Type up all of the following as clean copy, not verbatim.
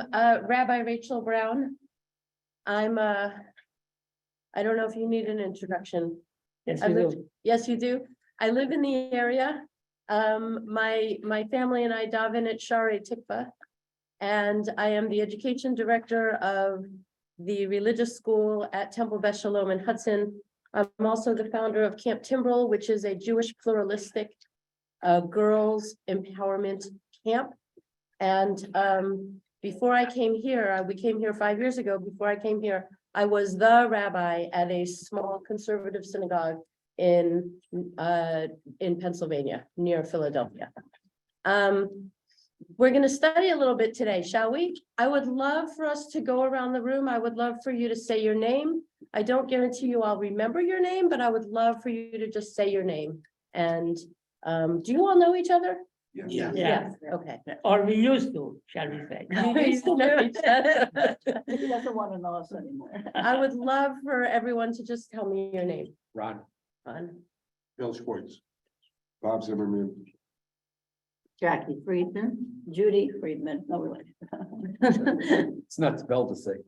am Rabbi Rachel Brown. I'm I don't know if you need an introduction. Yes, I we live, do. yes, you do. I live in the area. My family and I daven at Shari Tikva. And I am the education director of the religious school at Temple Beth Shalom in Hudson. I'm also the founder of Camp Timbrel, which is a Jewish pluralistic girls empowerment camp. And before I came here, we came here 5 years ago. Before I came here, I was the rabbi at a small conservative synagogue in Pennsylvania, near Philadelphia. We're going to study a little bit today, shall we? I would love for us to go around the room. I would love for you to say your name. I don't guarantee you I'll remember your name, but I would love for you to just say your name. And do you all know each other? Yeah. Yeah. Okay. Or we used to, shall we say. We used to know each other. He doesn't want to know us anymore. I would love for everyone to just tell me your name. Ron. Ron. Bill Schwartz. Bob Zimmerman. Jackie Friedman, Judy Friedman, no relation. It's not spelled the same.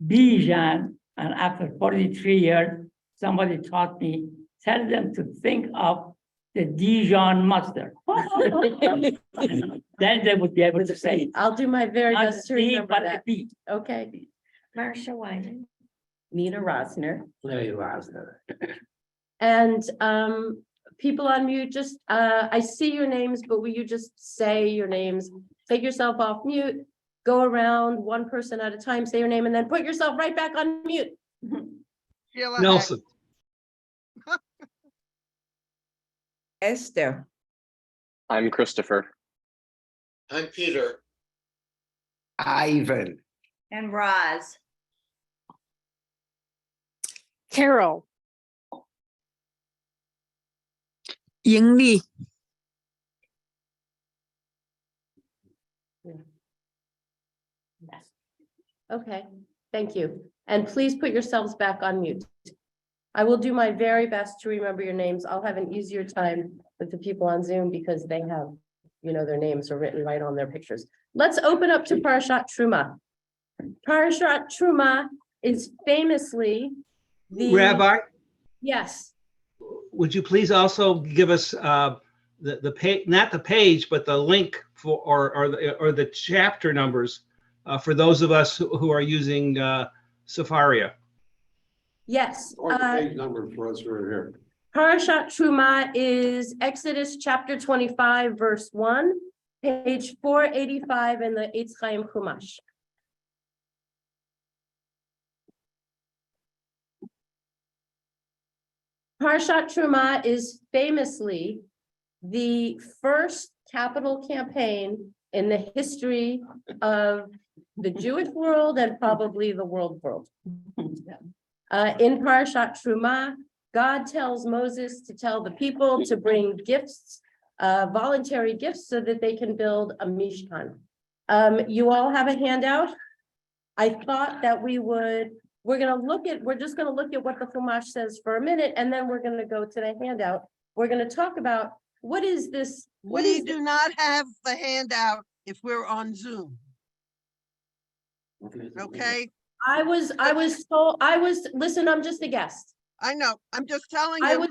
Bijan, and after 43 years, somebody taught me, tell them to think of the Dijon mustard. Then they would be able to say it. I'll do my very Not best to a D, remember but a that. B. Okay. Marcia Wyman. Nina Rosner. Larry Rosner. And people on mute, just I see your names, but will you just say your names? Take yourself off mute, go around one person at a time, say your name, and then put yourself right back on mute. Nelson. Esther. I'm Christopher. I'm Peter. Ivan. And Roz. Carol. Ying Li. Okay, thank you. And please put yourselves back on mute. I will do my very best to remember your names. I'll have an easier time with the people on Zoom because they have, you know, their names are written right on their pictures. Let's open up to Parashat Truma. Parashat Truma is famously the— Rabbi, Yes, would you please also give us the page, not the page, but the link for or the chapter numbers for those of us who are using Safaria? yes. Or the page number for us right here. Parashat Truma is Exodus chapter 25, verse 1, page 485 in the Eitz Chaim Chumash. Parashat Truma is famously the first capital campaign in the history of the Jewish world and probably the world. In Parashat Truma, God tells Moses to tell the people to bring gifts, voluntary gifts, so that they can build a Mishkan. You all have a handout. I thought that we're just gonna look at what the Chumash says for a minute, and then we're gonna go to the handout. We're gonna talk about what is this? We do not have the handout if we're on Zoom. Okay, Listen, I'm just a guest. I know, I'm just telling I you,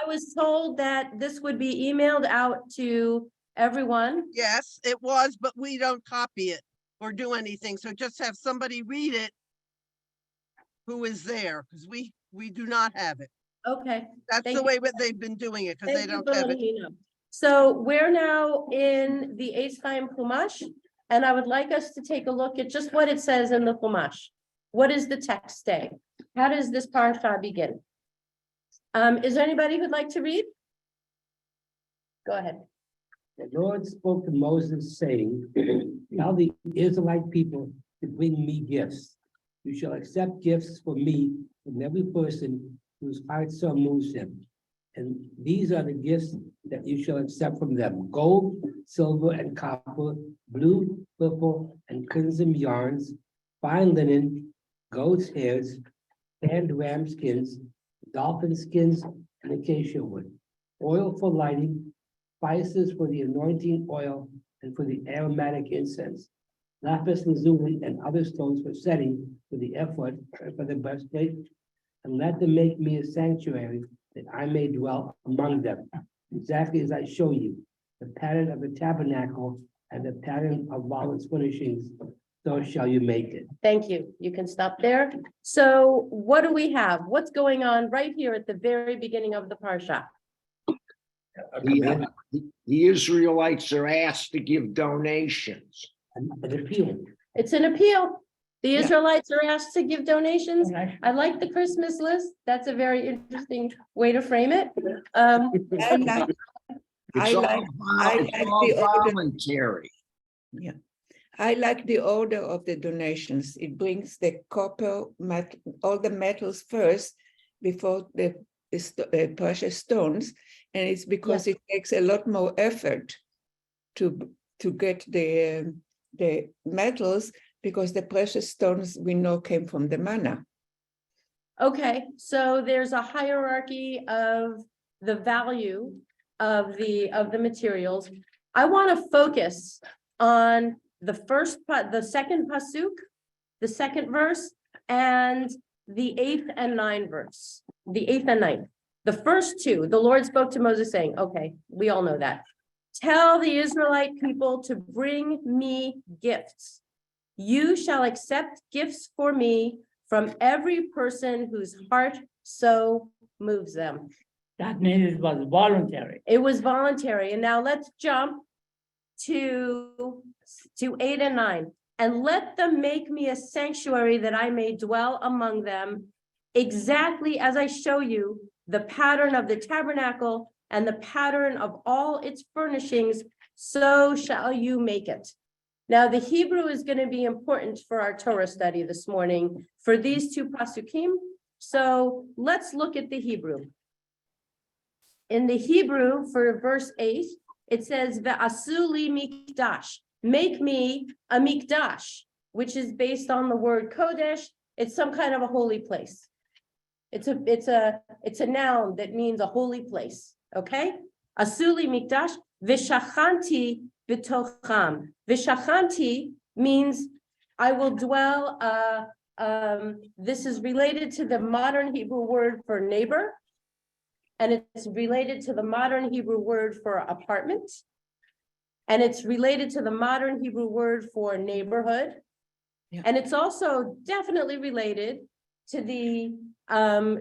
was told that this would be emailed out to everyone. yes, it was, but we don't copy it or do anything, so just have somebody read it who is there, because we do not have it. Okay. That's Thank the you. way that they've been doing it, because they Thank you don't for have letting it. me know. So we're now in the Eitz Chaim Chumash, and I would like us to take a look at just what it says in the Chumash. What does the text say? How does this parasha begin? Is there anybody who'd like to read? Go ahead. The Lord spoke to Moses, saying, tell the Israelite people to bring me gifts. You shall accept gifts from me from every person whose heart so moves him. And these are the gifts that you shall accept from them: gold, silver, and copper, blue, purple, and crimson yarns, fine linen, goat's hairs, tanned ram skins, dolphin skins, and acacia wood, oil for lighting, spices for the anointing oil and for the aromatic incense, lapis lazuli, and other stones for setting for the ephod, for the breastplate. And let them make me a sanctuary that I may dwell among them, exactly as I show you, the pattern of the tabernacle and the pattern of all its furnishings, so shall you make it. Thank you. You can stop there. So what do we have? What's going on right here at the very beginning of the parsha? The Israelites are asked to give donations. An appeal. It's an appeal. The Yeah. Israelites are asked to give donations. Right. I like the Christmas list. That's a very interesting way to frame it. It's all, like it's all the order. voluntary. I like the order of the donations. It brings the copper, all the metals first before the precious stones. And it's because it takes a lot more effort to get the metals, because the precious stones we know came from the manna. Okay, so there's a hierarchy of the value of the materials. I want to focus on the second pasuk, the second verse, and the 8th and 9th verse, the 8th and 9th. The first two, the Lord spoke to Moses saying, okay, we all know that. Tell the Israelite people to bring me gifts. You shall accept gifts for me from every person whose heart so moves them. That means it was voluntary. It was voluntary. And now let's jump to 8 and 9. And let them make me a sanctuary that I may dwell among them, exactly as I show you the pattern of the tabernacle and the pattern of all its furnishings, so shall you make it. Now, the Hebrew is going to be important for our Torah study this morning for these two pasukim. So let's look at the Hebrew. In the Hebrew, for verse 8, it says, Ve'asu li mikdash, make me a mikdash, which is based on the word kodesh. It's some kind of a holy place. It's a noun that means a holy place. Okay? Asu li mikdash, v'shachanti b'tocham. V'shachanti means I will dwell. This is related to the modern Hebrew word for neighbor. And it's related to the modern Hebrew word for apartment. And it's related to the modern Hebrew word for neighborhood. Yeah. And it's also definitely related to the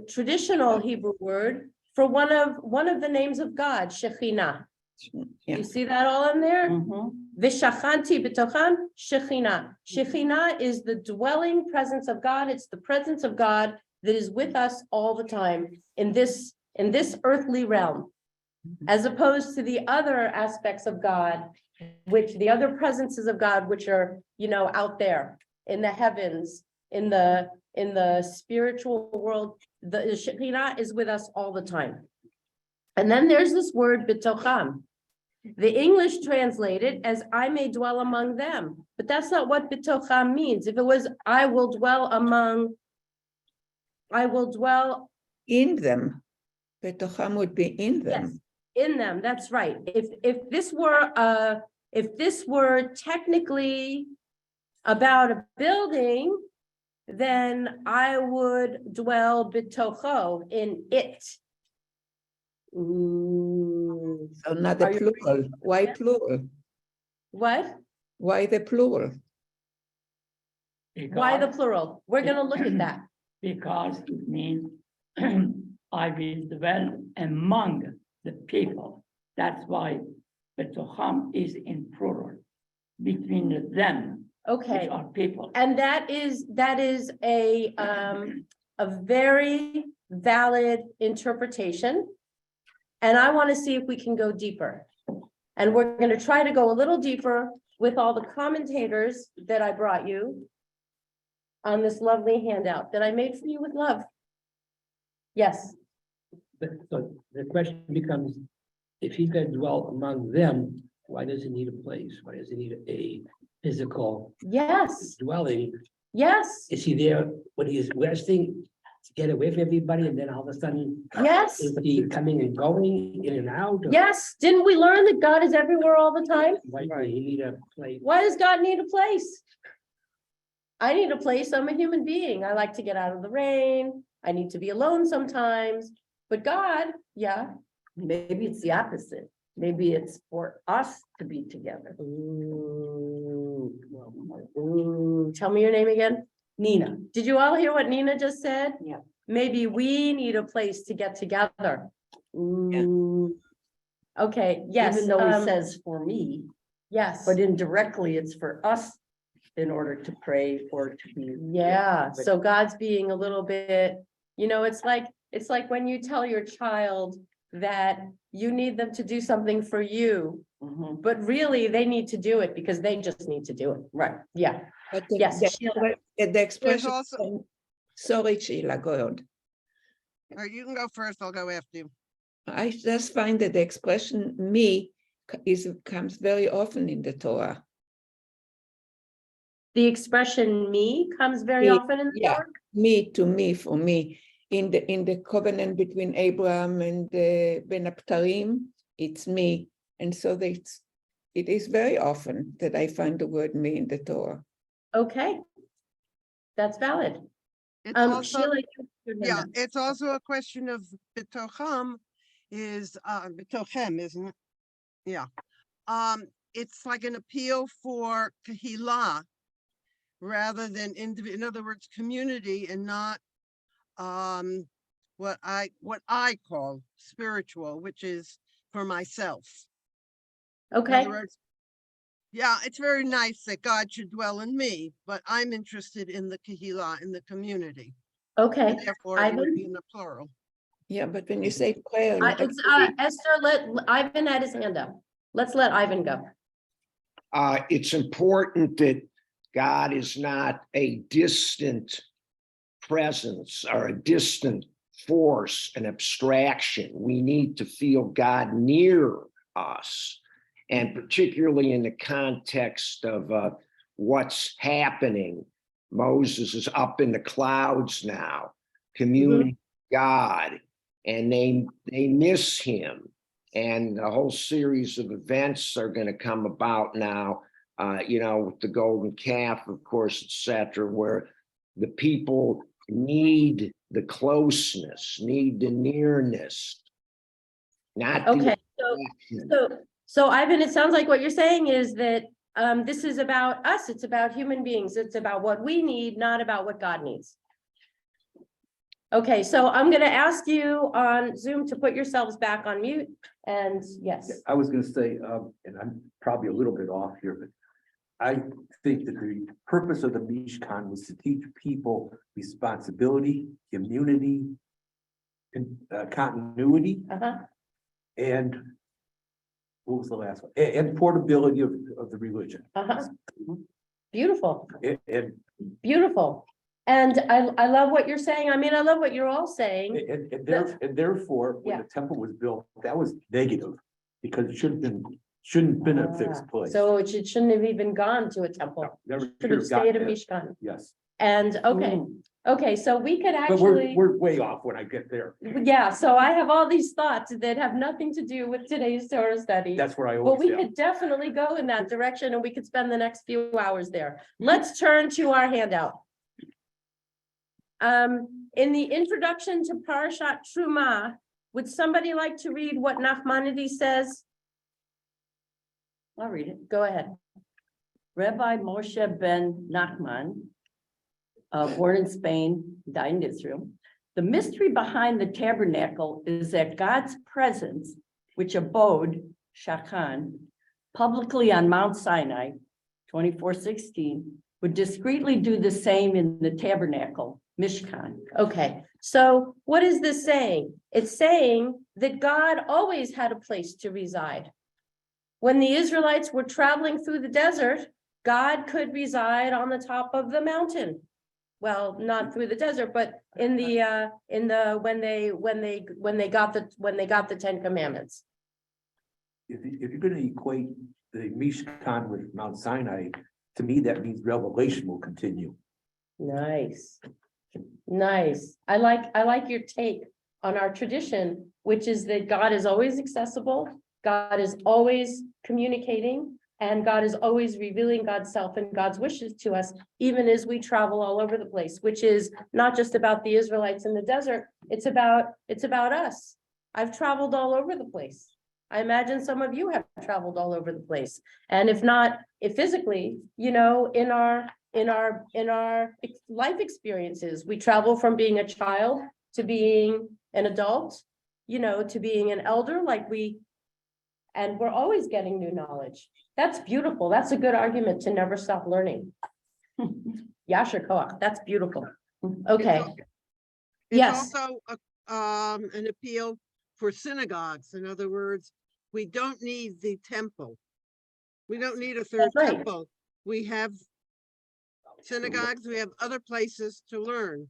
traditional Hebrew word for one of the names of God, Shekhinah. Yeah. You see that all in there? Mhm. V'shachanti b'tocham Shekhinah. Shekhinah is the dwelling presence of God. It's the presence of God that is with us all the time in this earthly realm, as opposed to the other aspects of God, which the other presences of God, which are, out there in the heavens, in the spiritual world. The Shekhinah is with us all the time. And then there's this word bitocham. The English translated as I may dwell among them, but that's not what bitocham means. If it was I will dwell In them. Betocham would be in them. Yes, in them, that's right. If this were technically about a building, then I would dwell bitocho, in it. Ooh. So not Are the you plural. Why plural? What? Why the plural? Why the Because- plural? We're gonna look at that. Because it means I will dwell among the people. That's why Betocham is in plural, between them, Okay. which are people. And that is a very valid interpretation. And I want to see if we can go deeper. And we're going to try to go a little deeper with all the commentators that I brought you on this lovely handout that I made for you with love. Yes, But so the question becomes, if he's gonna dwell among them, why does he need a place? Why does he need a physical yes, dwelling? yes. Is he there when he is resting to get away from everybody, and then all of a sudden, Yes, is he coming and going, in and out? Or yes. Didn't we learn that God is everywhere all the time? Why do he need a place? Why does God need a place? I need a place. I'm a human being. I like to get out of the rain. I need to be alone sometimes. But God, yeah. Maybe it's the opposite. Maybe it's for us to be together. Ooh, tell me your name again. Nina. Did you all hear what Nina just said? Yeah. Maybe we need a place to get together. Ooh. Okay, yes. Even though he says for me, Yes, but indirectly it's for us in order to pray or to be. yeah, so God's being a little bit, it's like when you tell your child that you need them to do something for you, Mhm. but really they need to do it because they just need to do it. Right. Yeah, But Yes, the expression, also- sorry, Sheila, go on. All right, you can go first. I'll go after you. I just find that the expression me comes very often in the Torah. the expression me comes very Me, often in the yeah. Torah. Me to me, for me, in the covenant between Abraham and Ben-Aptarim, it's me. And so it is very often that I find the word me in the Torah. Okay. That's valid. It's also, Sheila. your yeah, hand up. it's also a question of betocham is, betochem, isn't it? Yeah. It's like an appeal for kahila rather than in other words, community and not what I call spiritual, which is for myself. In Okay, other words, yeah, it's very nice that God should dwell in me, but I'm interested in the kahila, in the community. okay. And therefore, it would Ivan? be in the plural. Yeah, but when you say prayer, It's Esther, let Ivan had his hand up. Let's let Ivan go. It's important that God is not a distant presence or a distant force, an abstraction. We need to feel God near us, and particularly in the context of what's happening. Moses is up in the clouds now, communing with God, and they miss him. And a whole series of events are going to come about now, with the golden calf, of course, etc., where the people need the closeness, need the nearness, not the Okay, attraction. so Ivan, it sounds like what you're saying is that this is about us. It's about human beings. It's about what we need, not about what God needs. Okay, so I'm going to ask you on Zoom to put yourselves back on mute, and yes. I was gonna say, and I'm probably a little bit off here, but I think that the purpose of the Mishkan was to teach people responsibility, community, and continuity, and what was the last one? And portability of the religion. Beautiful, And beautiful. And I love what you're saying. I mean, I love what you're all saying. therefore, when Yeah. the temple was built, that was negative, because it shouldn't have been a fixed place. So it shouldn't have even gone to a temple. Never Should have gotten stayed a there. Mishkan. Yes, And, okay, so we could but actually, we're way off when I get there. yeah, so I have all these thoughts that have nothing to do with today's Torah study. That's where I But always we am. could definitely go in that direction and we could spend the next few hours there. Let's turn to our handout. In the introduction to Parashat Truma, would somebody like to read what Nachmanides says? I'll read it. Go ahead. Rabbi Moshe ben Nachman, born in Spain, died in Israel. The mystery behind the tabernacle is that God's presence, which abode, Shachan, publicly on Mount Sinai, 24:16, would discreetly do the same in the tabernacle, Mishkan. Okay, so what is this saying? It's saying that God always had a place to reside. When the Israelites were traveling through the desert, God could reside on the top of the mountain. Well, not through the desert, but when they got the Ten Commandments. If you're gonna equate the Mishkan with Mount Sinai, to me, that means revelation will continue. Nice. Nice. I like your take on our tradition, which is that God is always accessible, God is always communicating, and God is always revealing God's self and God's wishes to us, even as we travel all over the place, which is not just about the Israelites in the desert, it's about us. I've traveled all over the place. I imagine some of you have traveled all over the place. And if not, if physically, you know, in our life experiences, we travel from being a child to being an adult, you know, to being an elder, and we're always getting new knowledge. That's beautiful. That's a good argument to never stop learning. Yasher koach, that's beautiful. Okay. It's Yes. also an appeal for synagogues. In other words, we don't need the temple. We don't need a third That's right. temple. We have synagogues, we have other places to learn.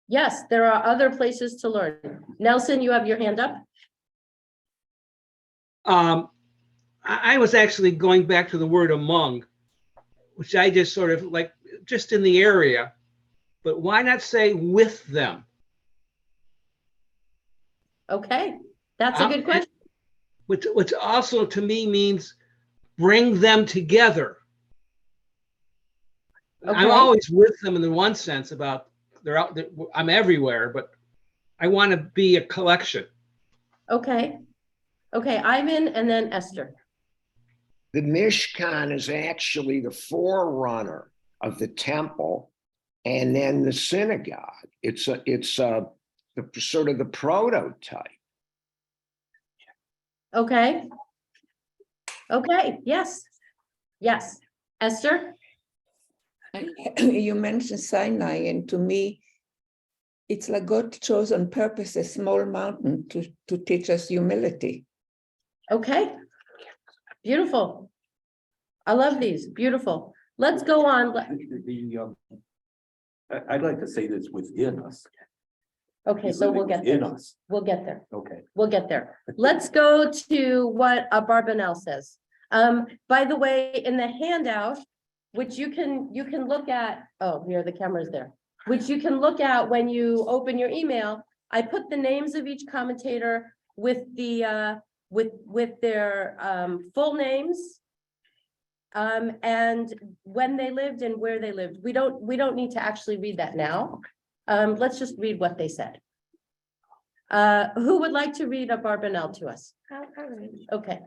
Yes, there are other places to learn. Nelson, you have your hand up. I was actually going back to the word among, which I just sort of like, just in the area, but why not say with them? Okay, that's a good question. Which also to me means bring them together. I'm Okay. always with them in the one sense about they're out, I'm everywhere, but I want to be a collection. Okay. Okay, Ivan and then Esther. The Mishkan is actually the forerunner of the temple, and then the synagogue. It's the sort of the prototype. Okay. Okay, yes. Yes. Esther? You mentioned Sinai, and to me, it's like God chose on purpose a small mountain to teach us humility. Okay. Beautiful. I love these. Beautiful. Let's go on. I'd like to say this within us. Okay, so we'll get In there. us. We'll get there. Okay. We'll get there. Let's go to what Barbanel says. By the way, in the handout, which you can look at, oh, here, the camera's there, which you can look at when you open your email, I put the names of each commentator with the, with their, full names, and when they lived and where they lived. We don't need to actually read that now. Let's just read what they said. Who would like to read a Barbanel to us? Okay.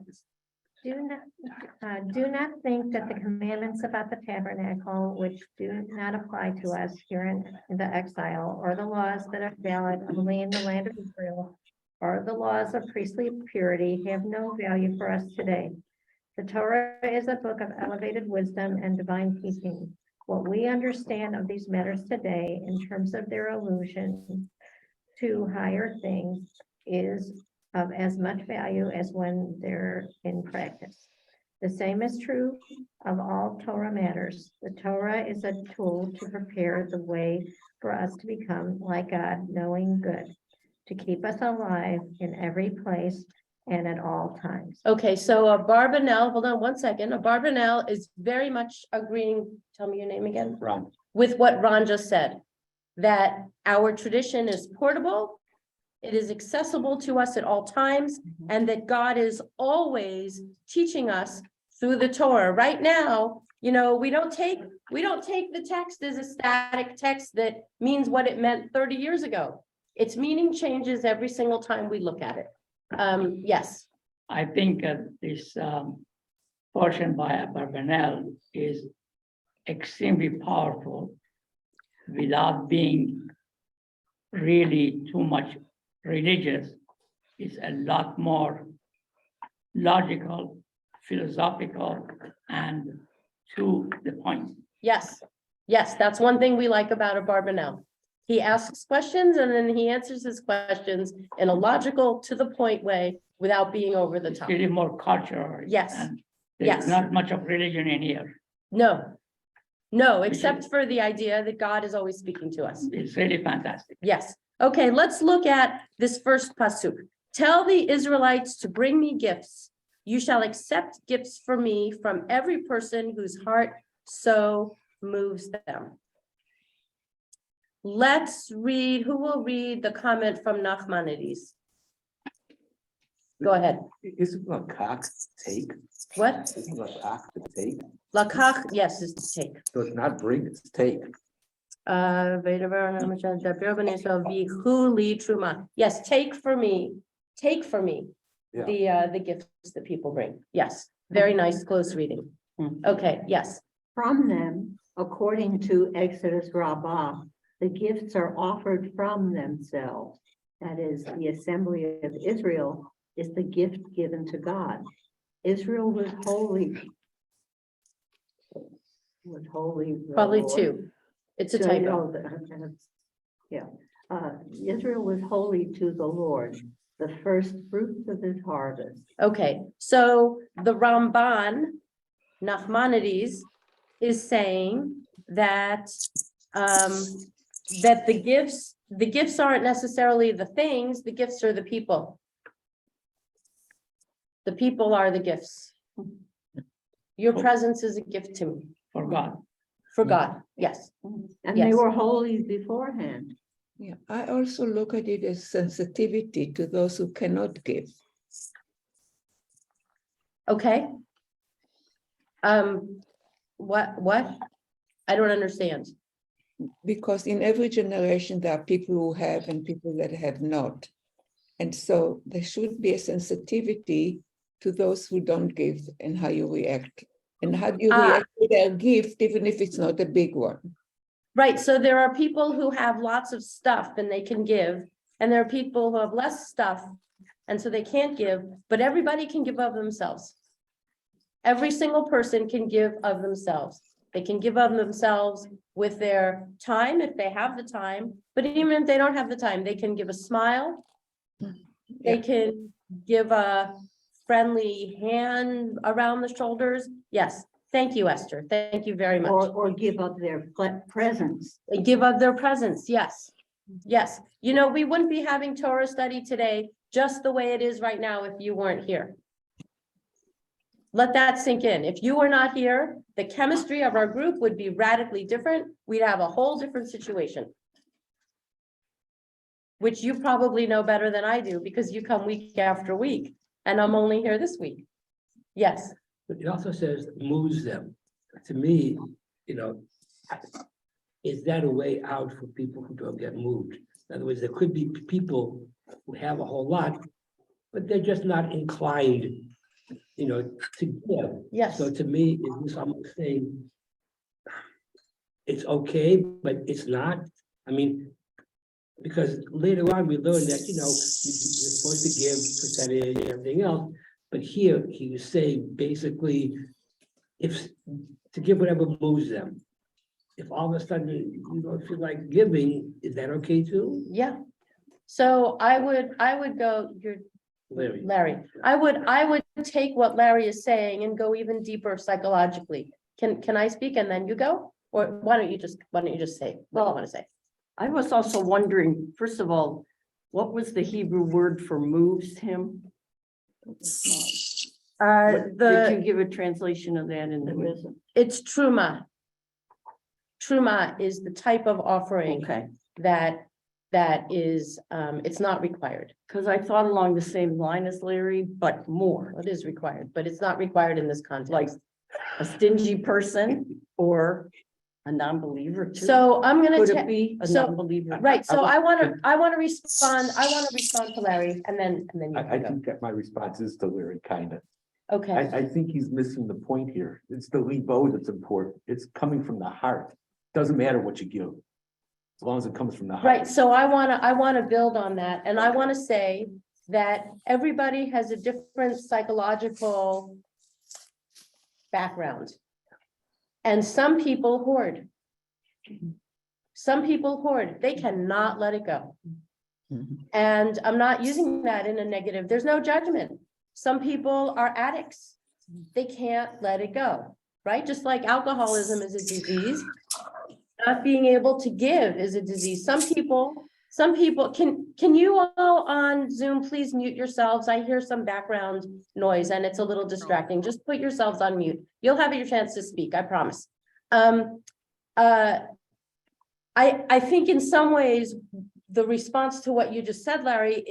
Do not think that the commandments about the tabernacle, which do not apply to us here in the exile, or the laws that are valid only in the land of Israel, or the laws of priestly purity, have no value for us today. The Torah is a book of elevated wisdom and divine teaching. What we understand of these matters today in terms of their allusion to higher things is of as much value as when they're in practice. The same is true of all Torah matters. The Torah is a tool to prepare the way for us to become like God, knowing good, to keep us alive in every place and at all times. Okay, so a Barbanel, hold on one second. A Barbanel is very much agreeing, tell me your name again. Ron. With what Ron just said, that our tradition is portable, it is accessible to us at all times, and that God is always teaching us through the Torah. Right now, you know, we don't take the text as a static text that means what it meant 30 years ago. Its meaning changes every single time we look at it. Yes. I think this portion by Barbanel is extremely powerful without being really too much religious. It's a lot more logical, philosophical, and to the point. Yes, yes, that's one thing we like about a Barbanel. He asks questions and then he answers his questions in a logical, to the point way without being over the It's top. really more cultural. Yes. And Yes. there's not much of religion in here. No, no, except for the idea that God is always speaking to us. It's really fantastic. Yes. Okay, let's look at this first pasuk. Tell the Israelites to bring me gifts. You shall accept gifts for me from every person whose heart so moves them. let's read, who will read the comment from Nachmanides? Go ahead. Isn't lakach take? What? Isn't lakach to take? Lakach, yes, is to take. So it's not bring, it's take. Yes, take for me, Yeah. the gifts that people bring. Yes, very nice, close reading. Okay, yes. From them, according to Exodus Rabbah, the gifts are offered from themselves. That is, the assembly of Israel is the gift given to God. Israel was holy. Was holy. the Probably Lord. two. It's a So, typo. Yeah, Israel was holy to the Lord, the first fruits of his harvest. Okay, so the Ramban, Nachmanides, is saying that that the gifts aren't necessarily the things, the gifts are the people. The people are the gifts. Your presence is a gift to me, For God. for God, yes. And they Yes. were holy beforehand. Yeah, I also look at it as sensitivity to those who cannot give. Okay. What? I don't understand. Because in every generation, there are people who have and people that have not. And so there should be a sensitivity to those who don't give and how you react. And how do you react to their gift, even if it's not a big one? Right, so there are people who have lots of stuff and they can give, and there are people who have less stuff, and so they can't give, but everybody can give of themselves. Every single person can give of themselves. They can give of themselves with their time, if they have the time, but even if they don't have the time, they can give a smile. They can give a friendly hand around the shoulders. Yes, thank you, Esther. Thank you very much. Or give up their presence. They give up their presence, yes. Yes, you know, we wouldn't be having Torah study today just the way it is right now if you weren't here. Let that sink in. If you were not here, the chemistry of our group would be radically different. We'd have a whole different situation. Which you probably know better than I do because you come week after week and I'm only here this week. Yes, But it also says moves them. To me, is that a way out for people who don't get moved? In other words, there could be people who have a whole lot, but they're just not inclined, to give. yes. So to me, is this almost saying it's okay, but it's not? I mean, because later on we learned that, you're supposed to give percentage and everything else. But here he was saying basically, if to give whatever moves them. If all of a sudden you don't feel like giving, is that okay too? Yeah. So I would go, Larry, I would take what Larry is saying and go even deeper psychologically. Can I speak and then you go? Or why don't you just say what you want to say? I was also wondering, first of all, what was the Hebrew word for moves him? Did you give a translation of that in the? It's truma. Truma is the type of offering Okay, that is, it's not required. because I thought along the same line as Larry, but more, It is required, but it's not required in this context. like a stingy person or a non-believer too. So I'm gonna Could take. it be a so- non-believer? Right, so I wanna respond to Larry and then you I can go. think that my response is to Larry, kind of. Okay, I think he's missing the point here. It's the libo that's important. It's coming from the heart. Doesn't matter what you give. As long as it comes from the heart. right, so I wanna build on that, and I wanna say that everybody has a different psychological background. And some people hoard. Some people hoard, they cannot let it go. And I'm not using that in a negative, there's no judgment. Some people are addicts. They can't let it go, right? Just like alcoholism is a disease. Not being able to give is a disease. Some people, can you all on Zoom, please mute yourselves? I hear some background noise and it's a little distracting. Just put yourselves on mute. You'll have your chance to speak, I promise. I think in some ways, the response to what you just said, Larry,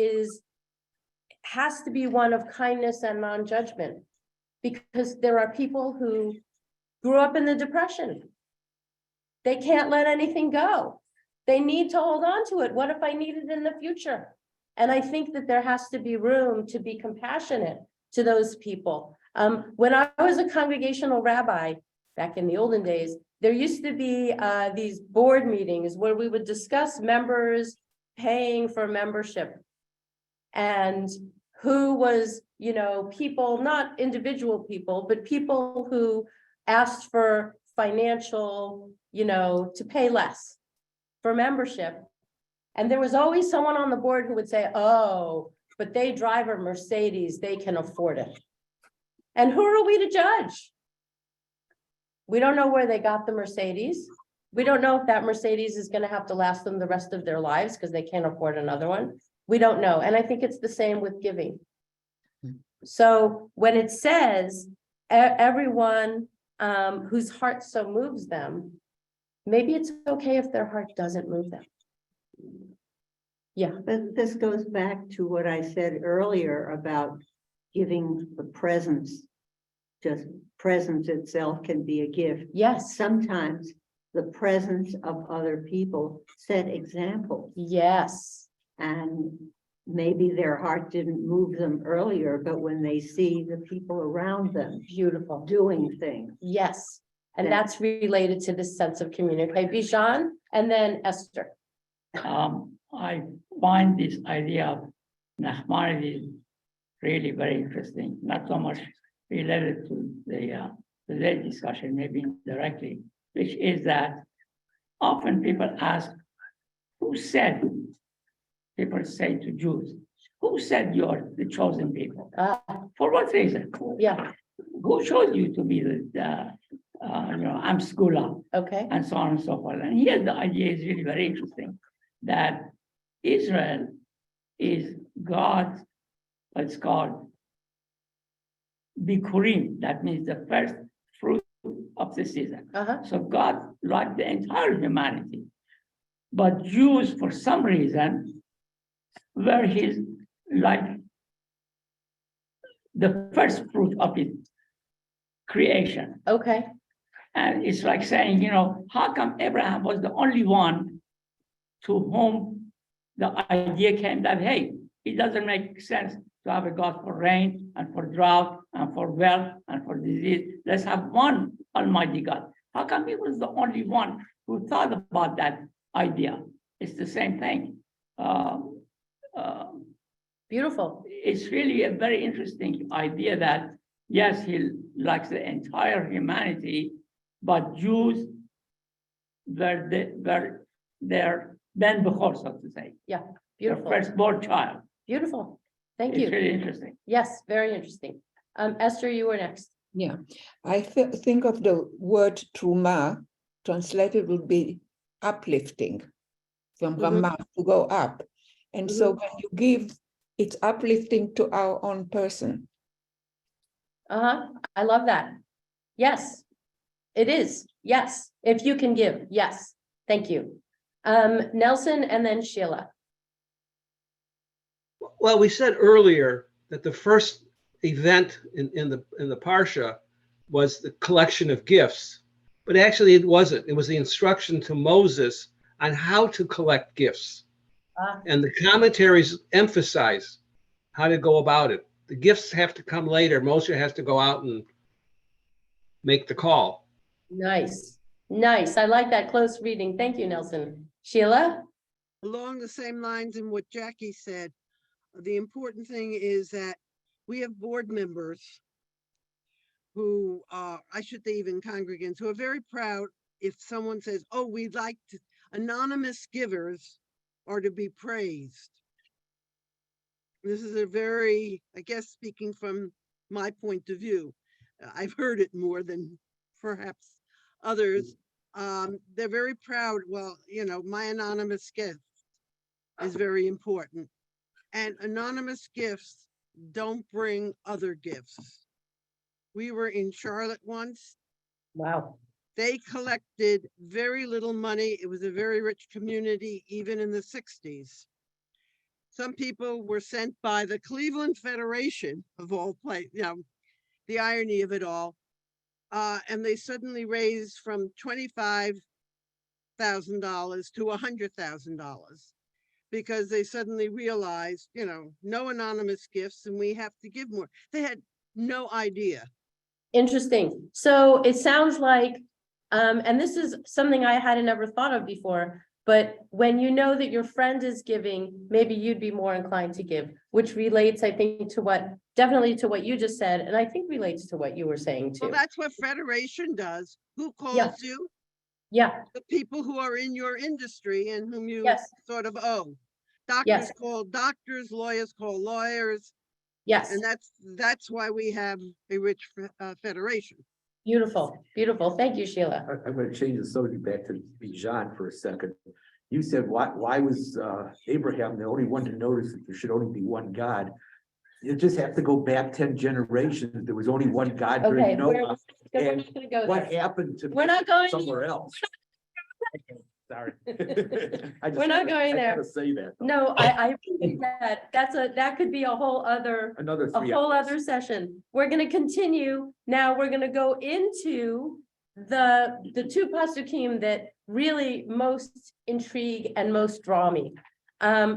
has to be one of kindness and non-judgment. Because there are people who grew up in the Depression. They can't let anything go. They need to hold on to it. What if I need it in the future? And I think that there has to be room to be compassionate to those people. When I was a congregational rabbi back in the olden days, there used to be these board meetings where we would discuss members paying for membership. And who was, people, not individual people, but people who asked for financial, to pay less for membership. And there was always someone on the board who would say, oh, but they drive a Mercedes, they can afford it. And who are we to judge? We don't know where they got the Mercedes. We don't know if that Mercedes is going to have to last them the rest of their lives because they can't afford another one. We don't know. And I think it's the same with giving. So when it says everyone whose heart so moves them, maybe it's okay if their heart doesn't move them. Yeah. But this goes back to what I said earlier about giving the presence. Just presence itself can be a gift. Yes. Sometimes the presence of other people set examples. Yes. And maybe their heart didn't move them earlier, but when they see the people around them Beautiful. doing things. Yes. And Yeah. that's related to this sense of community. Okay, Bijan and then Esther. I find this idea of Nachmanides really very interesting, not so much related to the today's discussion, maybe indirectly, which is that often people ask, who said, people say to Jews, who said you're the chosen people? For what reason? Yeah. Who chose you to be I'm Skula, Okay. and so on and so forth. And here the idea is really very interesting, that Israel is God's, what's called Bikurim, that means the first fruit of the season. So God liked the entire humanity, but Jews, for some reason, were his, like, the first fruit of his creation. Okay. And it's like saying, how come Abraham was the only one to whom the idea came that, hey, it doesn't make sense to have a God for rain and for drought and for wealth and for disease. Let's have one Almighty God. How come he was the only one who thought about that idea? It's the same thing. Beautiful. It's really a very interesting idea that, yes, he likes the entire humanity, but Jews were their ben bechor, so to say. Yeah. Their Beautiful. firstborn child. Beautiful. Thank It's you. really interesting. Yes, very interesting. Esther, you were next. Yeah, I think of the word truma, translated would be uplifting, from Ramah, to go up. And so when you give, it's uplifting to our own person. I love that. Yes, it is. Yes, if you can give. Yes, thank you. Nelson and then Sheila. Well, we said earlier that the first event in the Parsha was the collection of gifts, but actually it wasn't. It was the instruction to Moses on how to collect gifts. And the commentaries emphasize how to go about it. The gifts have to come later. Moshe has to go out and make the call. Nice. Nice. I like that close reading. Thank you, Nelson. Sheila? Along the same lines in what Jackie said, the important thing is that we have board members who I should say even congregants who are very proud if someone says, oh, we'd like to, anonymous givers are to be praised. This is a very, I guess, speaking from my point of view, I've heard it more than perhaps others. They're very proud. Well, my anonymous gift is very important. And anonymous gifts don't bring other gifts. We were in Charlotte once. Wow. they collected very little money. It was a very rich community, even in the 60s. Some people were sent by the Cleveland Federation of all places, the irony of it all. And they suddenly raised from $25,000 to $100,000 because they suddenly realized, no anonymous gifts and we have to give more. They had no idea. Interesting. So it sounds like, and this is something I hadn't ever thought of before, but when you know that your friend is giving, maybe you'd be more inclined to give, which relates, I think, definitely to what you just said, and I think relates to what you were saying too. Well, that's what Federation does. Who calls Yeah. you? Yeah, The people who are in your industry and whom you yes, sort of owe. Doctors Yes. call doctors, lawyers call lawyers, yes, and that's why we have a rich federation. beautiful, beautiful. Thank you, Sheila. I'm gonna change the subject back to Bijan for a second. You said, why was Abraham the only one to notice that there should only be one God? You just have to go back 10 generations. There was only one God Okay, during we're Noah. we're And not gonna go what there. happened to We're not going. somewhere else? Sorry. We're not going there. I gotta say that. though. No, I appreciate that. That could be a whole other, Another a 3 whole hours. other session. We're gonna continue. Now we're gonna go into the two pasukim that really most intrigue and most draw me.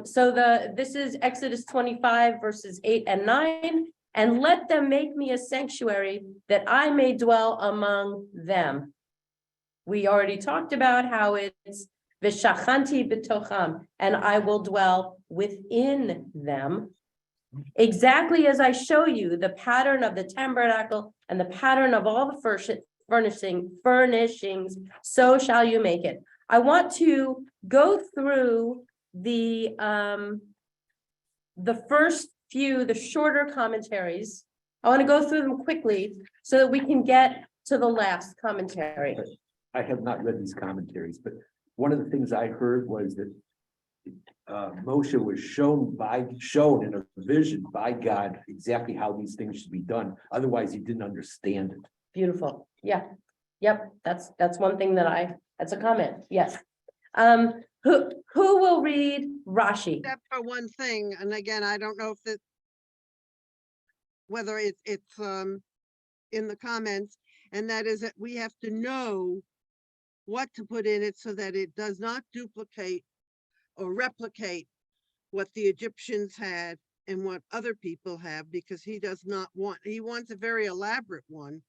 So this is Exodus 25 verses 8 and 9. And let them make me a sanctuary that I may dwell among them. We already talked about how it's v'shachanti b'tocham, and I will dwell within them. Exactly as I show you the pattern of the tabernacle and the pattern of all the furnishings, so shall you make it. I want to go through the first few, the shorter commentaries. I want to go through them quickly so that we can get to the last commentary. I have not read these commentaries, but one of the things I heard was that Moshe was shown in a vision by God exactly how these things should be done. Otherwise, he didn't understand it. Beautiful. Yeah. Yep. That's one thing that's a comment. Yes. Who will read Rashi? Except for one thing, and again, I don't know if whether it's in the comments, and that is that we have to know what to put in it so that it does not duplicate or replicate what the Egyptians had and what other people have, because he wants a very elaborate one,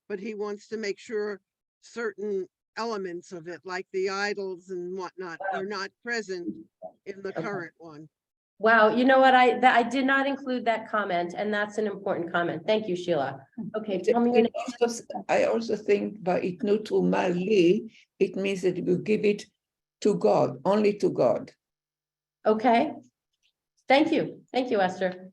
but he wants to make sure certain elements of it, like the idols and whatnot, are not present in the current one. Wow, you know what? I did not include that comment, and that's an important comment. Thank you, Sheila. Okay, tell me your name. I also think by itnu truma li, it means that you give it to God, only to God. Okay. Thank you. Thank you, Esther.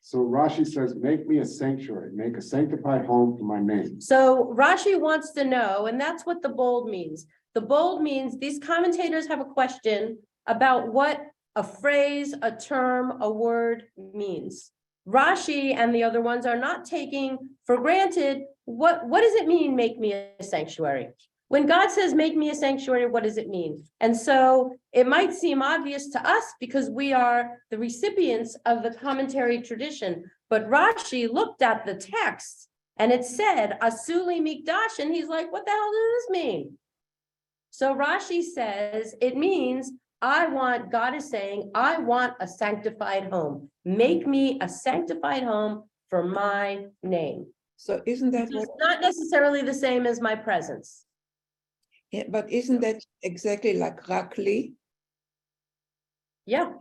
So Rashi says, make me a sanctuary, make a sanctified home for my name. So Rashi wants to know, and that's what the bold means. The bold means these commentators have a question about what a phrase, a term, a word means. Rashi and the other ones are not taking for granted what does it mean, make me a sanctuary? When God says, make me a sanctuary, what does it mean? And so it might seem obvious to us because we are the recipients of the commentary tradition, but Rashi looked at the text and it said, Asuli Mikdash, and he's like, what the hell does this mean? So Rashi says, it means, God is saying, I want a sanctified home. Make me a sanctified home for my name. So isn't that It's not necessarily the same as my presence. Yeah, but isn't that exactly like Rakli? Yeah.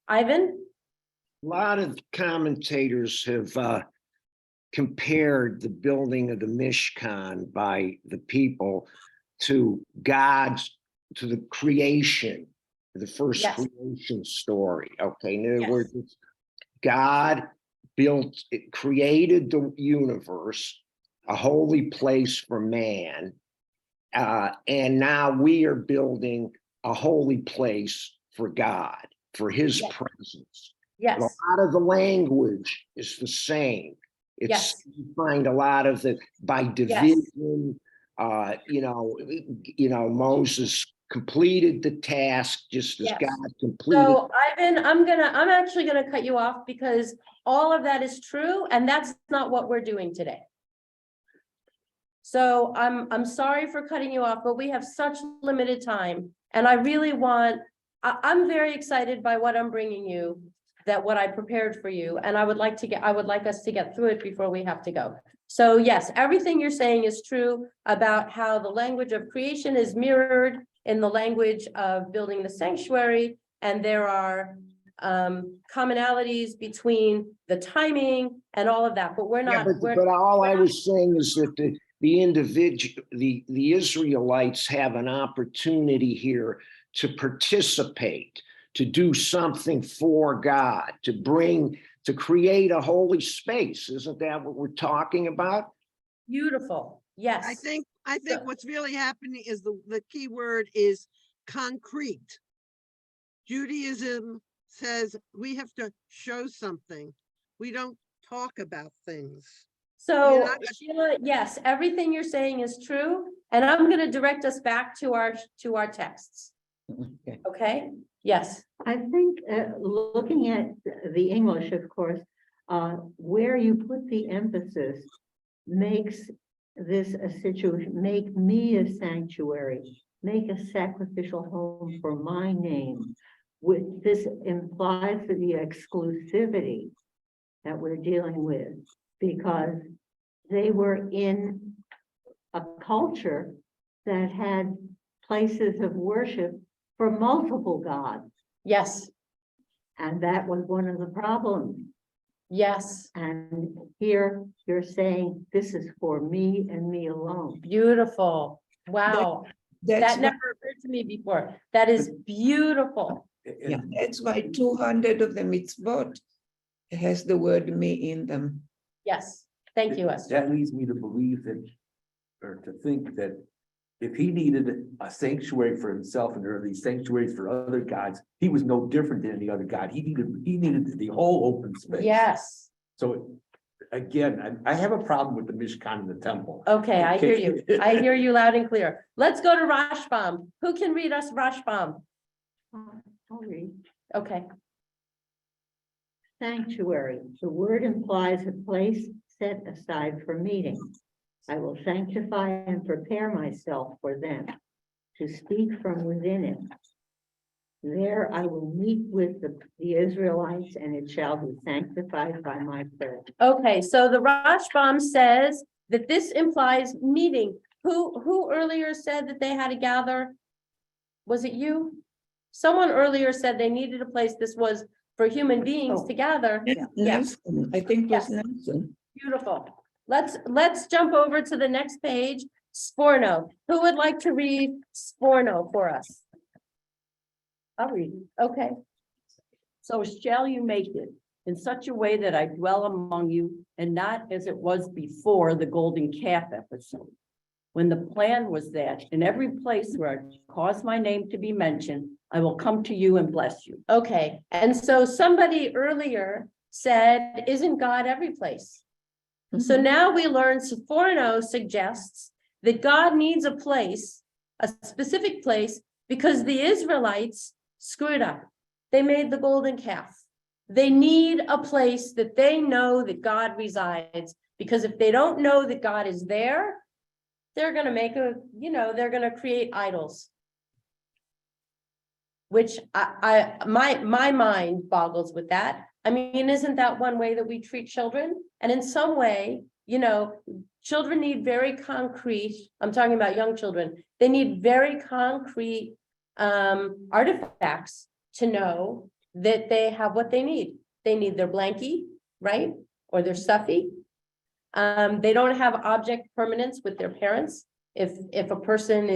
Ivan? A lot of commentators have compared the building of the Mishkan by the people to the creation, the first creation story. Okay, in other words, God created the universe, a holy place for man, and now we are building a holy place for God, for his presence. Yes. And a lot of the language is the same. It's, Yes. you find a lot of the, by division, Moses completed the task just as Yes. God completed. So Ivan, I'm actually gonna cut you off because all of that is true, and that's not what we're doing today. So I'm sorry for cutting you off, but we have such limited time, and I really I'm very excited by what I'm bringing you, that what I prepared for you, and I would like us to get through it before we have to go. So yes, everything you're saying is true about how the language of creation is mirrored in the language of building the sanctuary, and there are commonalities between the timing and all of that, but we're Yeah, not. but all I was saying is that the Israelites have an opportunity here to participate, to do something for God, to create a holy space. Isn't that what we're talking about? Beautiful. Yes. I think what's really happening is the key word is concrete. Judaism says we have to show something. We don't talk about things. So Sheila, yes, everything you're saying is true, and I'm going to direct us back to our texts. Okay. Yes. I think, looking at the English, of course, where you put the emphasis makes this a situation, make me a sanctuary, make a sacrificial home for my name. This implies the exclusivity that we're dealing with, because they were in a culture that had places of worship for multiple gods. Yes. And that was one of the problems. Yes. And here you're saying this is for me and me alone. Beautiful. Wow. That never occurred to me before. That is beautiful. Yeah, that's why 200 of the mitzvot has the word me in them. Yes. Thank you, Esther. That leads me to believe that, or to think that if he needed a sanctuary for himself and there are these sanctuaries for other gods, he was no different than any other god. He needed the whole open space. Yes. So again, I have a problem with the Mishkan and the temple. Okay, I hear you. I hear you loud and clear. Let's go to Rashbam. Who can read us Rashbam? I'll read. Okay. Sanctuary. The word implies a place set aside for meeting. I will sanctify and prepare myself for them to speak from within it. There I will meet with the Israelites, and it shall be sanctified by my prayer. Okay, so the Rashbam says that this implies meeting. Who earlier said that they had to gather? Was it you? Someone earlier said they needed a place. This was for human beings to gather. Nelson, I think it was Nelson. Beautiful. Let's jump over to the next page. Sforno. Who would like to read Sforno for us? I'll read. Okay. So shall you make it in such a way that I dwell among you, and not as it was before the golden calf episode, when the plan was that in every place where I cause my name to be mentioned, I will come to you and bless you. Okay, and so somebody earlier said, isn't God every place? So now we learn Sforno suggests that God needs a place, a specific place, because the Israelites screwed up. They made the golden calf. They need a place that they know that God resides, because if they don't know that God is there, they're going to make they're going to create idols. Which my mind boggles with that. I mean, isn't that one way that we treat children? And in some way, children need very concrete, I'm talking about young children, they need very concrete artifacts to know that they have what they need. They need their blankie, right? Or their stuffy. They don't have object permanence with their parents. If a person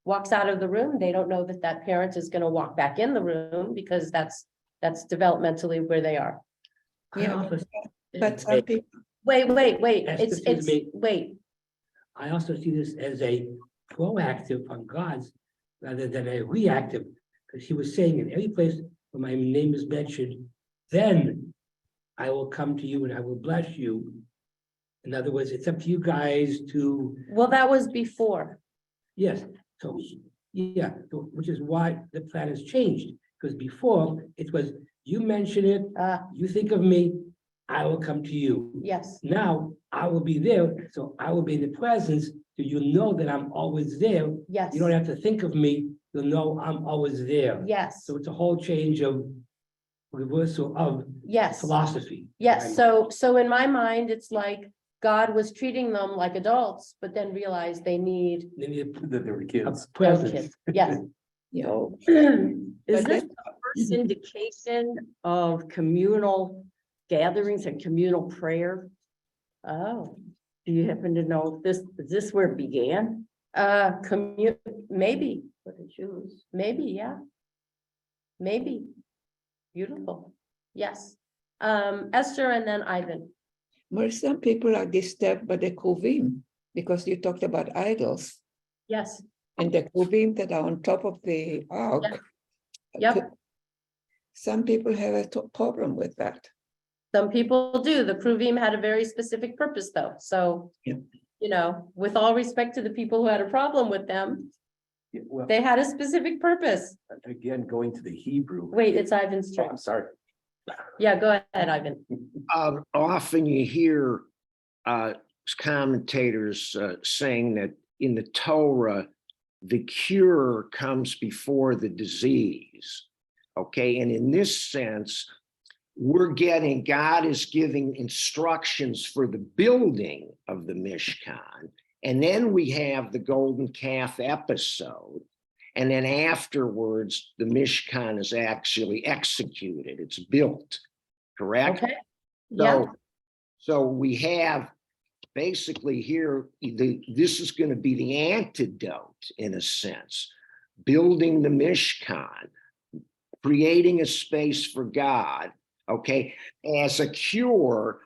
walks out of the room, they don't know that parent is going to walk back in the room, because that's developmentally where they are. Yeah, but some people. Wait. Wait. I also see this as a proactive on God's rather than a reactive, because he was saying in every place where my name is mentioned, then I will come to you and I will bless you. In other words, it's up to you guys to, Well, that was before. yes, so, yeah, so which is why the plan has changed. Because before, it was, you mention it, you think of me, I will come to you. Yes, Now, I will be there, so I will be in the presence, so you know that I'm always there. yes, You don't have to think of me, you'll know I'm always there. yes, So it's a whole change of reversal of yes, philosophy. yes. So in my mind, it's like God was treating them like adults, but then realized they need They need That there were a kids. presence. kids. Yes. Yeah. So, But is this the first indication of communal gatherings and communal prayer? Oh, Do you happen to know if is this where it began? maybe, For the Jews? maybe, yeah. Maybe. Beautiful. Yes. Esther and then Ivan. Well, some people are disturbed by the Kruvim because you talked about idols Yes. and the Kruvim that are on top of the ark. Yep. Some people have a problem with that. Some people do. The Kruvim had a very specific purpose though. So, Yeah. you know, with all respect to the people who had a problem with them, Yeah, well, they had a specific purpose. again, going to the Hebrew. Wait, it's Ivan's Oh, turn. I'm sorry. Yeah, go ahead, Ivan. Often you hear commentators saying that in the Torah, the cure comes before the disease. Okay, and in this sense, God is giving instructions for the building of the Mishkan. And then we have the golden calf episode. And then afterwards, the Mishkan is actually executed. It's built, correct? Okay. Yeah. So we have basically here, this is going to be the antidote in a sense, building the Mishkan, creating a space for God, okay, as a cure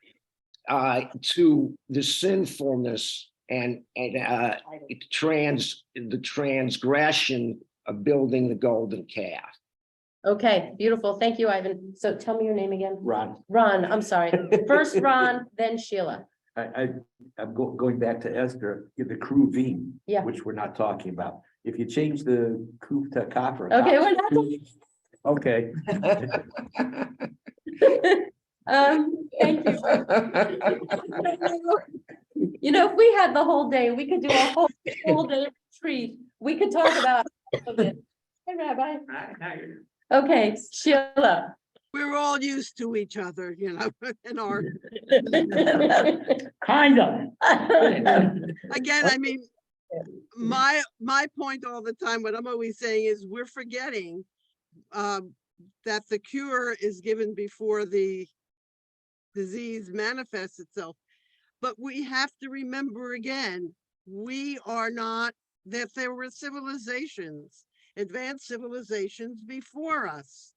to the sinfulness and the transgression of building the golden calf. Okay, beautiful. Thank you, Ivan. So tell me your name again. Ron, Ron, I'm sorry. First Ron, then Sheila. I'm going back to Esther, the Kruvim, Yeah. which we're not talking about. If you change the Kuv to Kaf or Okay, Kaf we're to not. Kuv, okay. Thank you. You know, if we had the whole day, we could do a whole day retreat. We could talk about it. Hey, Rabbi. Okay, Sheila. We're all used to each other, you know, in our, Kind of. again, I mean, my point all the time, what I'm always saying is we're forgetting that the cure is given before the disease manifests itself. But we have to remember again, we are not, that there were civilizations, advanced civilizations before us.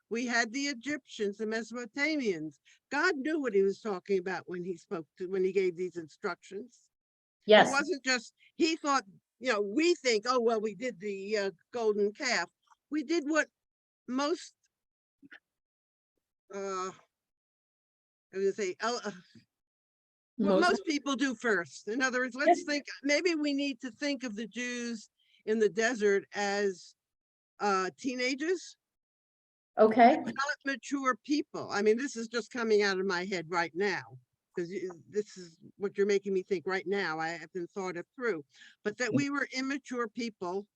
We had the Egyptians, the Mesopotamians. God knew what he was talking about when he gave these instructions. Yes. It wasn't just, he thought, you know, we think, oh, well, we did the golden calf. We did what most, I was gonna say, what most people do first. In other words, let's think, maybe we need to think of the Jews in the desert as teenagers. Okay. Not mature people. I mean, this is just coming out of my head right now, because this is what you're making me think right now. I haven't thought it through, but that we were immature people.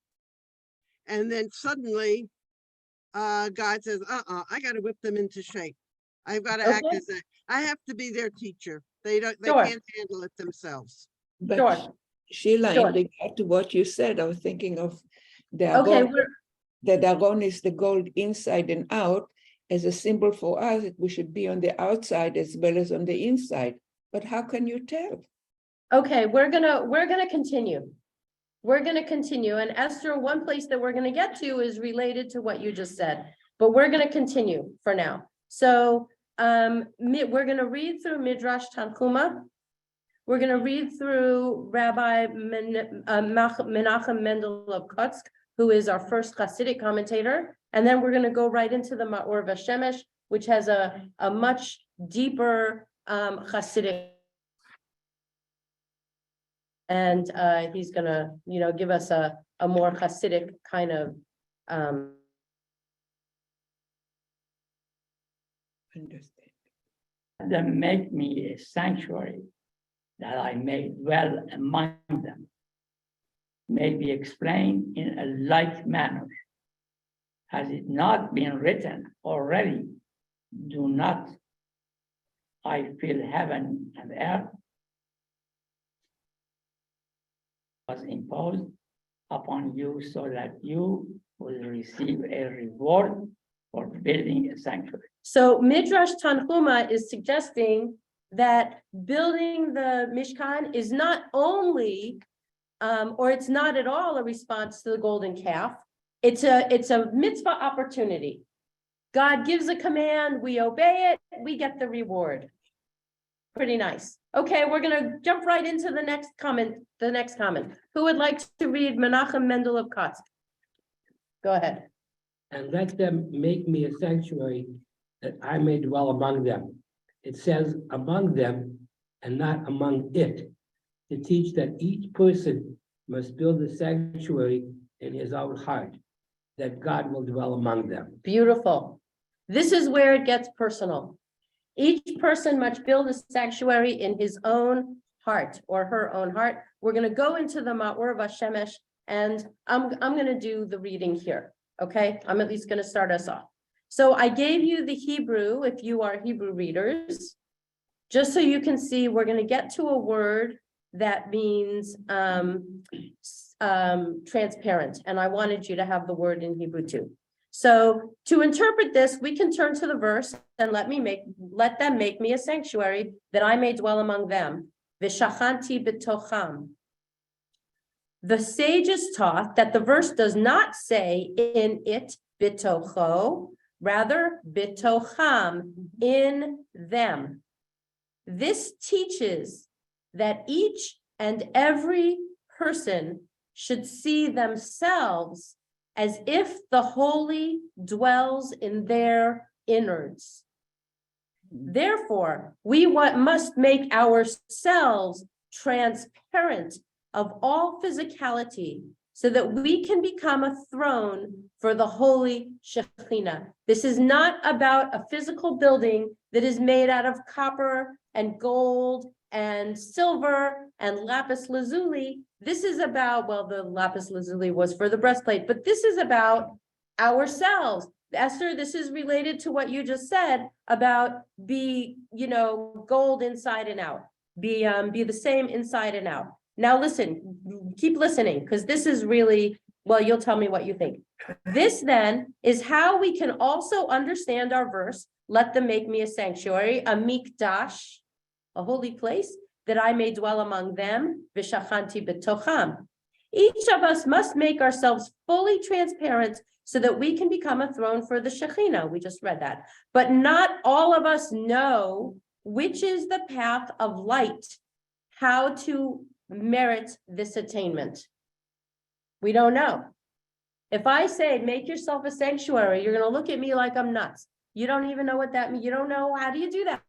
And then suddenly God says, I got to whip them into shape. I've got to act as I have to be their teacher. They can't handle it themselves. But Sheila, in regard to what you said, I was thinking of the Dagon is the gold inside and out as a symbol for us that we should be on the outside as well as on the inside. But how can you tell? Okay, we're gonna continue. We're gonna continue. And Esther, one place that we're gonna get to is related to what you just said, but we're gonna continue for now. So we're gonna read through Midrash Tanchuma. We're gonna read through Rabbi Menachem Mendel of Kotsk, who is our first Hasidic commentator. And then we're gonna go right into the Ma'or Vashemesh, which has a much deeper Hasidic And he's gonna, give us a more Hasidic kind of Understand. Them make me a sanctuary that I may dwell among them. May be explained in a like manner. Has it not been written already? Do not I feel heaven and earth was imposed upon you so that you will receive a reward for building a sanctuary. So Midrash Tanhuma is suggesting that building the Mishkan is not only, or it's not at all a response to the golden calf. It's a mitzvah opportunity. God gives a command, we obey it, we get the reward. Pretty nice. Okay, we're gonna jump right into the next comment. Who would like to read Menachem Mendel of Kotsk? Go ahead. And let them make me a sanctuary that I may dwell among them. It says among them and not among it, to teach that each person must build a sanctuary in his own heart, that God will dwell among them. Beautiful. This is where it gets personal. Each person must build a sanctuary in his own heart or her own heart. We're going to go into the Ma'or Vashemesh, and I'm going to do the reading here. Okay, I'm at least going to start us off. So I gave you the Hebrew, if you are Hebrew readers, just so you can see, we're going to get to a word that means transparent. And I wanted you to have the word in Hebrew too. So to interpret this, we can turn to the verse and let them make me a sanctuary that I may dwell among them. V'shachanti b'tocham. The sages taught that the verse does not say in it bitocho, rather bitocham, in them. This teaches that each and every person should see themselves as if the holy dwells in their innards. Therefore, we must make ourselves transparent of all physicality so that we can become a throne for the holy Shekhinah. This is not about a physical building that is made out of copper and gold and silver and lapis lazuli. This is about, well, the lapis lazuli was for the breastplate, but this is about ourselves. Esther, this is related to what you just said about be, gold inside and out, be the same inside and out. Now listen, keep listening, because this is really, well, you'll tell me what you think. This then is how we can also understand our verse, let them make me a sanctuary, a mikdash, a holy place, that I may dwell among them, v'shachanti b'tocham. Each of us must make ourselves fully transparent so that we can become a throne for the Shekhinah. We just read that. But not all of us know which is the path of light, how to merit this attainment. We don't know. If I say, make yourself a sanctuary, you're going to look at me like I'm nuts. You don't even know what that means. You don't know, how do you do that?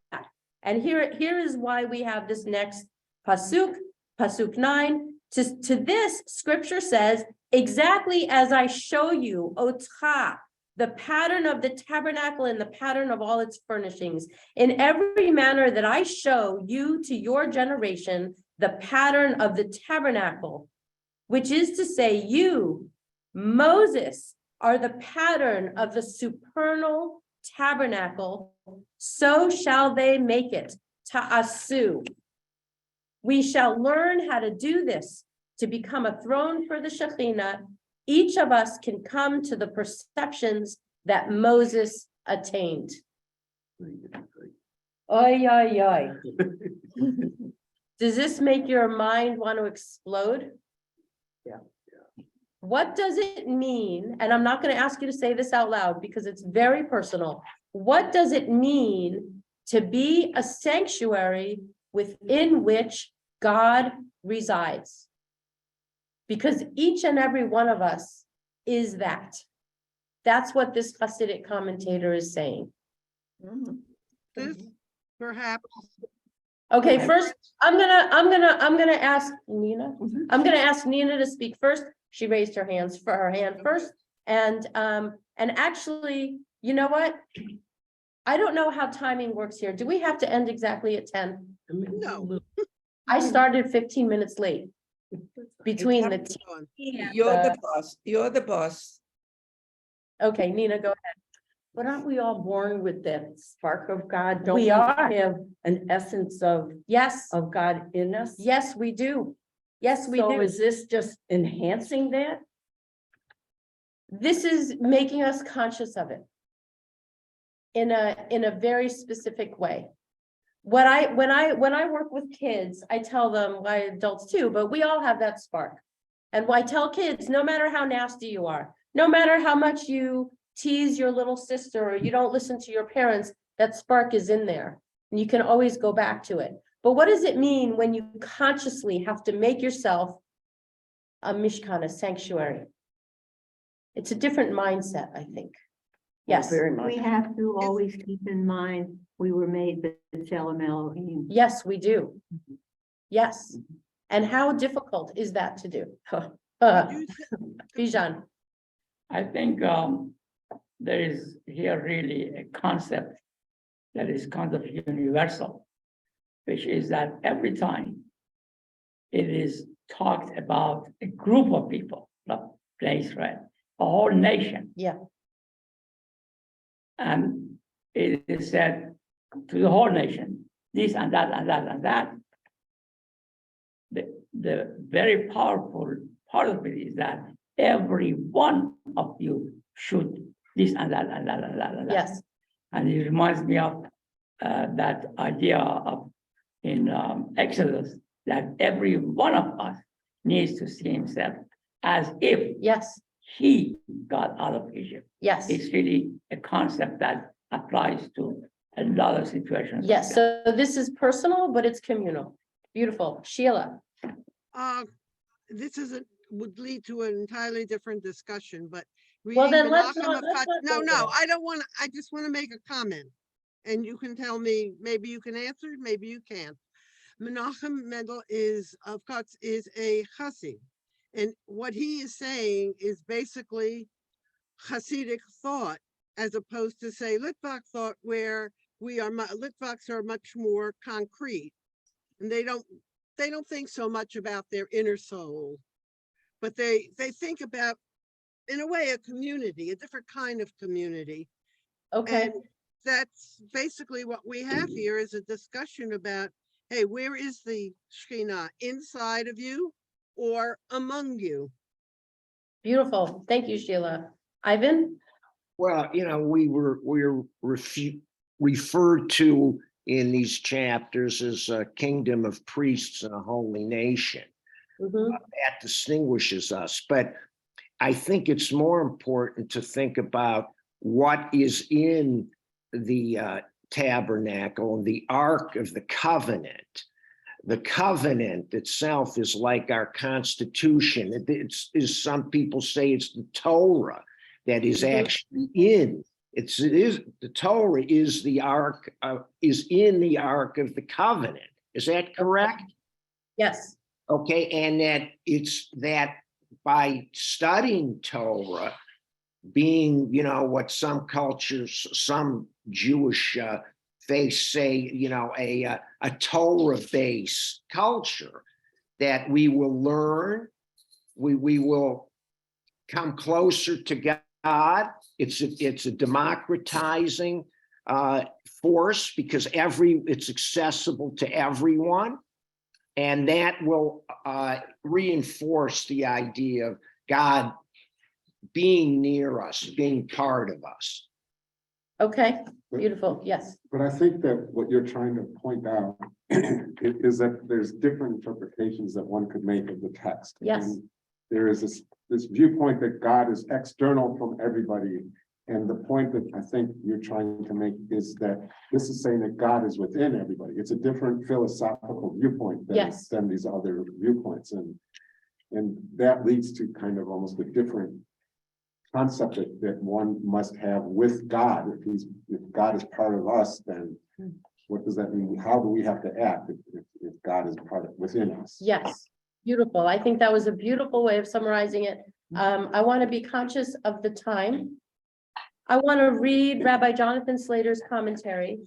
And here is why we have this next pasuk 9. To this, scripture says, exactly as I show you, otcha, the pattern of the tabernacle and the pattern of all its furnishings, in every manner that I show you to your generation, the pattern of the tabernacle, which is to say, you, Moses, are the pattern of the supernal tabernacle, so shall they make it, ta'asu. We shall learn how to do this to become a throne for the Shekhinah. Each of us can come to the perceptions that Moses attained. Oy, oy, oy. Does this make your mind want to explode? Yeah. What does it mean? And I'm not going to ask you to say this out loud because it's very personal. What does it mean to be a sanctuary within which God resides? Because each and every one of us is that. That's what this Hasidic commentator is saying. This perhaps Okay, first, I'm gonna ask Nina. I'm gonna ask Nina to speak first. She raised her hand first. And actually, you know what? I don't know how timing works here. Do we have to end exactly at 10? No. I started 15 minutes late. Between the, Go on. You're the boss, you're the boss. okay, Nina, go ahead. But aren't we all born with that spark of God? Don't We are. have an essence of Yes, God in us? yes, we do. Yes, we So do. is this just enhancing that? This is making us conscious of it. In a very specific way. When I work with kids, I tell them, why adults too, but we all have that spark. And I tell kids, no matter how nasty you are, no matter how much you tease your little sister or you don't listen to your parents, that spark is in there. And you can always go back to it. But what does it mean when you consciously have to make yourself a mishkan, a sanctuary? It's a different mindset, I think. Yes. Very much. We have to always keep in mind, we were made b'Tselem Elohim. Yes, we do. Yes. And how difficult is that to do? Bijan. I think there is here really a concept that is kind of universal, which is that every time it is talked about a group of people, like Israel, a whole nation. Yeah. And it is said to the whole nation, this and that and that and that. The very powerful part of it is that every one of you should this and that and that and that and that. Yes. And it reminds me of that idea of in Exodus that every one of us needs to see himself as if Yes. he got out of Egypt. Yes. It's really a concept that applies to a lot of situations. like Yes. that. So this is personal, but it's communal. Beautiful. Sheila. This would lead to an entirely different discussion, but. Well, reading then let's Menachem not- of let's Chat- not No, go no, there. I don't want, I just want to make a comment. And you can tell me, maybe you can answer, maybe you can't. Menachem Mendel of Katz is a Chassid. And what he is saying is basically Hasidic thought, as opposed to say Litvak thought, where Litvaks are much more concrete. And they don't think so much about their inner soul, but they think about, in a way, a community, a different kind of community. Okay. And that's basically what we have here is a discussion about, hey, where is the Shekhinah, inside of you or among you? Beautiful. Thank you, Sheila. Ivan? Well, we're referred to in these chapters as a kingdom of priests and a holy nation. Mhm. That distinguishes us. But I think it's more important to think about what is in the tabernacle and the Ark of the Covenant. The covenant itself is like our Constitution. It's some people say it's the Torah that is actually in. The Torah is the Ark, is in the Ark of the Covenant. Is that correct? Yes. Okay, and that by studying Torah, being, what some cultures, some Jewish faiths say, a Torah-based culture, that we will learn, we will come closer to God. It's a democratizing force because it's accessible to everyone. And that will reinforce the idea of God being near us, being part of us. Okay, beautiful. Yes. But I think that what you're trying to point out is that there's different interpretations that one could make of the text. Yes. And there is this viewpoint that God is external from everybody. And the point that I think you're trying to make is that this is saying that God is within everybody. It's a different philosophical viewpoint than these other viewpoints. And that leads to kind of almost a different concept that one must have with God. If God is part of us, then what does that mean? How do we have to act if God is part of within us? Yes, beautiful. I think that was a beautiful way of summarizing it. I want to be conscious of the time. I want to read Rabbi Jonathan Slater's commentary.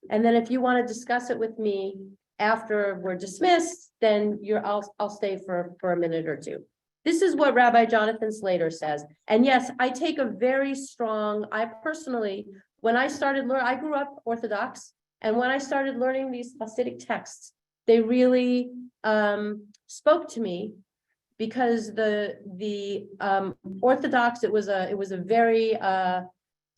And then if you want to discuss it with me after we're dismissed, then I'll stay for a minute or two. This is what Rabbi Jonathan Slater says. And yes, I take a very strong, I personally, when I started learning, I grew up Orthodox. And when I started learning these Hasidic texts, they really spoke to me, because the Orthodox, it was a very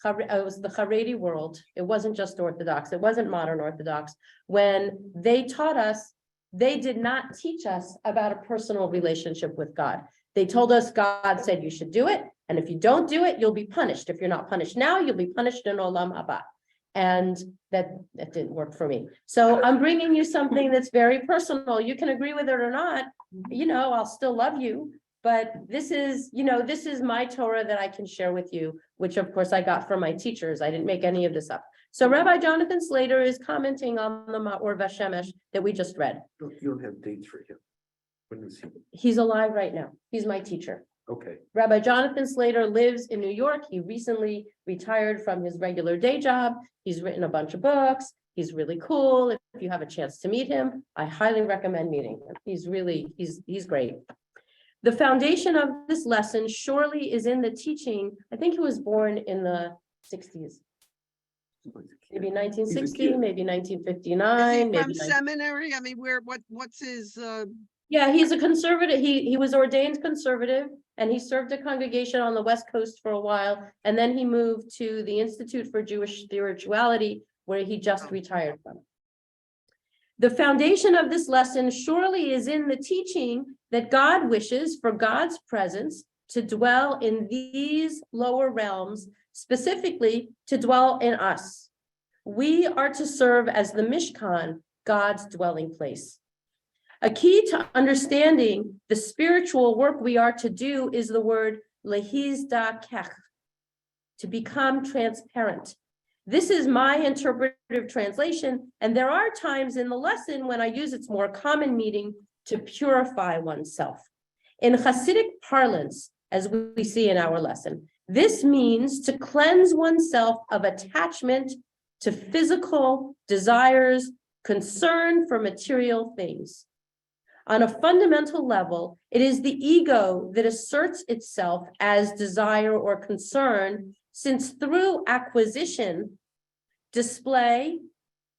it was the Haredi world. It wasn't just Orthodox. It wasn't modern Orthodox. When they taught us, they did not teach us about a personal relationship with God. They told us God said you should do it, and if you don't do it, you'll be punished. If you're not punished now, you'll be punished in Olam Haba. And that didn't work for me. So I'm bringing you something that's very personal. You can agree with it or not. I'll still love you. But this is my Torah that I can share with you, which of course I got from my teachers. I didn't make any of this up. So Rabbi Jonathan Slater is commenting on the Ma'or Vashemesh that we just read. You don't have dates for him. When was he? He's alive right now. He's my teacher. Okay. Rabbi Jonathan Slater lives in New York. He recently retired from his regular day job. He's written a bunch of books. He's really cool. If you have a chance to meet him, I highly recommend meeting him. He's great. The foundation of this lesson surely is in the teaching. I think he was born in the 60s. Maybe 1960, maybe 1959, From maybe. seminary, I mean, what's his, Yeah, he's a conservative. He was ordained conservative, and he served a congregation on the West Coast for a while. And then he moved to the Institute for Jewish Spirituality, where he just retired from. The foundation of this lesson surely is in the teaching that God wishes for God's presence to dwell in these lower realms, specifically to dwell in us. We are to serve as the Mishkan, God's dwelling place. A key to understanding the spiritual work we are to do is the word lehizdakech, to become transparent. This is my interpretive translation, and there are times in the lesson when I use its more common meaning to purify oneself. In Hasidic parlance, as we see in our lesson, this means to cleanse oneself of attachment to physical desires, concern for material things. On a fundamental level, it is the ego that asserts itself as desire or concern, since through acquisition, display,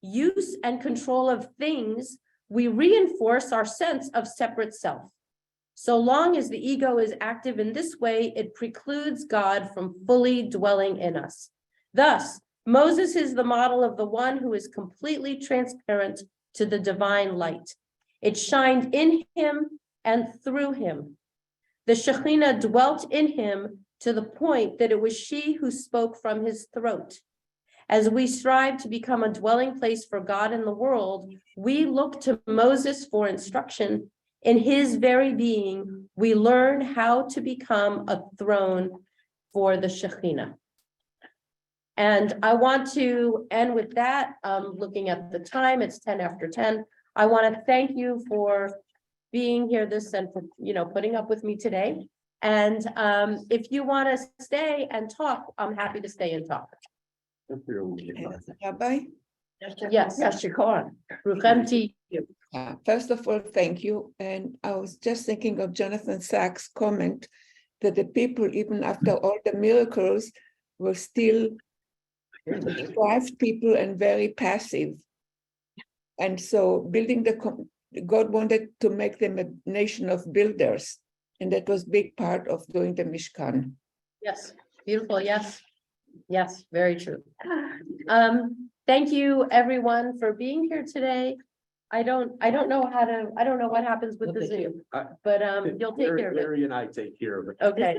use, and control of things, we reinforce our sense of separate self. So long as the ego is active in this way, it precludes God from fully dwelling in us. Thus, Moses is the model of the one who is completely transparent to the divine light. It shined in him and through him. The Shekhinah dwelt in him to the point that it was she who spoke from his throat. As we strive to become a dwelling place for God in the world, we look to Moses for instruction. In his very being, we learn how to become a throne for the Shekhinah. And I want to end with that, looking at the time, it's 10 after 10. I want to thank you for being here and for, putting up with me today. And if you want to stay and talk, I'm happy to stay and talk. Rabbi? Yes. First of all, thank you. And I was just thinking of Jonathan Sachs' comment that the people, even after all the miracles, were still deprived people and very passive. And so God wanted to make them a nation of builders. And that was a big part of doing the Mishkan. Yes, beautiful. Yes. Yes, very true. Thank you everyone for being here today. I don't know what happens with the Zoom, but you'll take care of it. Larry and I take care of it. Okay.